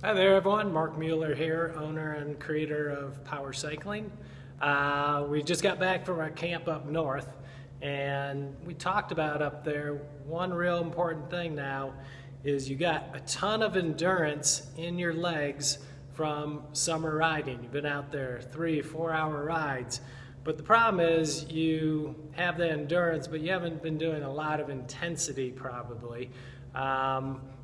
Hi there everyone, Mark Mueller here, owner and creator of Power Cycling. We just got back from our camp up north and we talked about up there, one real important thing now is you got a ton of endurance in your legs from summer riding. You've been out there 3-4 hour rides, but the problem is you have the endurance but you haven't been doing a lot of intensity probably.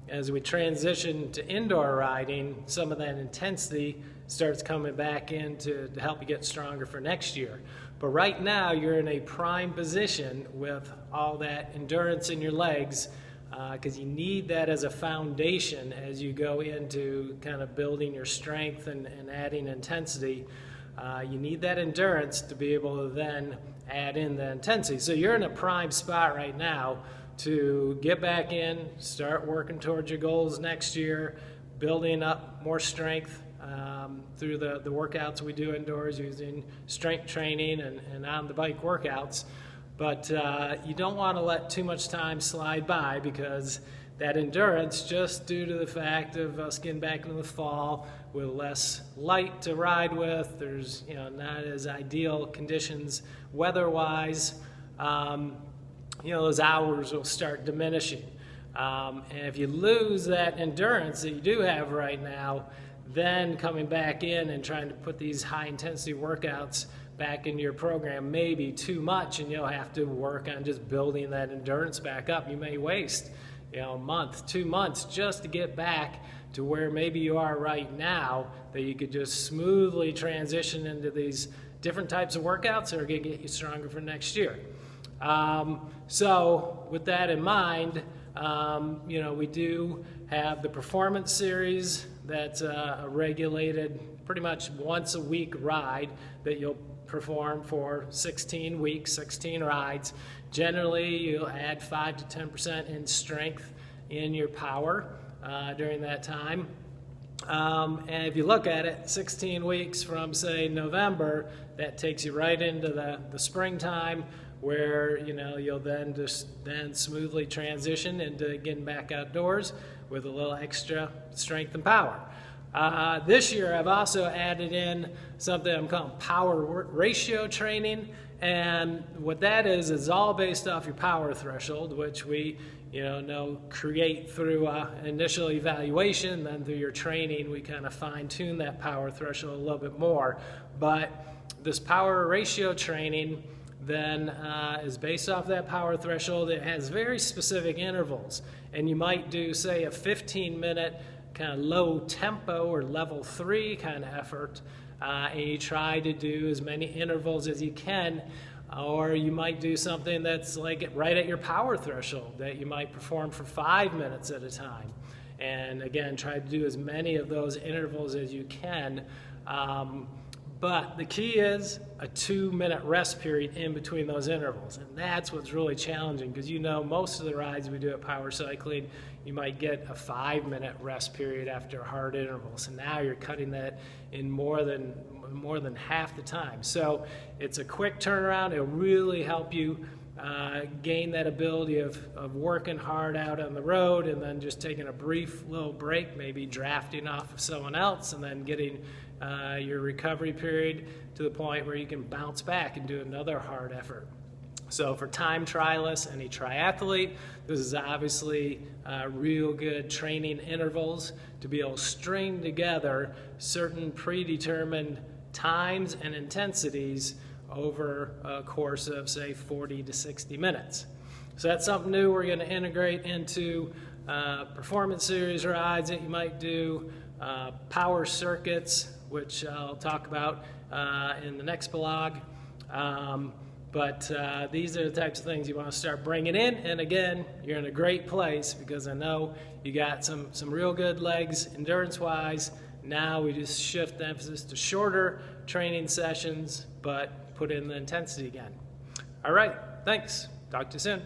As we transition to indoor riding, some of that intensity starts coming back in to help you get stronger for next year. But right now, you're in a prime position with all that endurance in your legs because you need that as a foundation as you go into kind of building your strength and adding intensity. You need that endurance to be able to then add in the intensity. So you're in a prime spot right now to get back in, start working towards your goals next year, building up more strength through the workouts we do indoors using strength training and on the bike workouts. But you don't want to let too much time slide by because that endurance, just due to the fact of us getting back into the fall with less light to ride with, there's not as ideal conditions weather-wise, those hours will start diminishing. And if you lose that endurance that you do have right now, then coming back in and trying to put these high intensity workouts back into your program may be too much, and you'll have to work on just building that endurance back up. You may waste a month, 2 months just to get back to where maybe you are right now, that you could just smoothly transition into these different types of workouts that are going to get you stronger for next year. So with that in mind, we do have the Performance Series that's a regulated pretty much once a week ride that you'll perform for 16 weeks, 16 rides. Generally, you'll add 5 to 10% in strength in your power during that time. And if you look at it, 16 weeks from, say, November, that takes you right into the springtime, where you'll then smoothly transition into getting back outdoors with a little extra strength and power. This year I've also added in something I'm calling power ratio training, and what that is all based off your power threshold, which we create through initial evaluation. Then through your training we kind of fine-tune that power threshold a little bit more. But this power ratio training then is based off that power threshold. It has very specific intervals, and you might do, say, a 15-minute kind of low tempo or level 3 kind of effort, and you try to do as many intervals as you can. Or you might do something that's like right at your power threshold, that you might perform for 5 minutes at a time, and again try to do as many of those intervals as you can. But the key is a 2-minute rest period in between those intervals. And that's what's really challenging, because most of the rides we do at Power Cycling, you might get a 5-minute rest period after a hard interval. So now you're cutting that in more than half the time. So it's a quick turnaround. It'll really help you gain that ability of working hard out on the road and then just taking a brief little break, maybe drafting off of someone else, and then getting your recovery period to the point where you can bounce back and do another hard effort. So for time trialists, any triathlete, this is obviously real good training intervals to be able to string together certain predetermined times and intensities over a course of, say, 40 to 60 minutes. So that's something new we're going to integrate into Performance Series rides that you might do, power circuits, which I'll talk about in the next blog. But these are the types of things you want to start bringing in. And again, you're in a great place because I know you got some real good legs endurance-wise. Now we just shift the emphasis to shorter training sessions, but put in the intensity again. All right, thanks. Talk to you soon.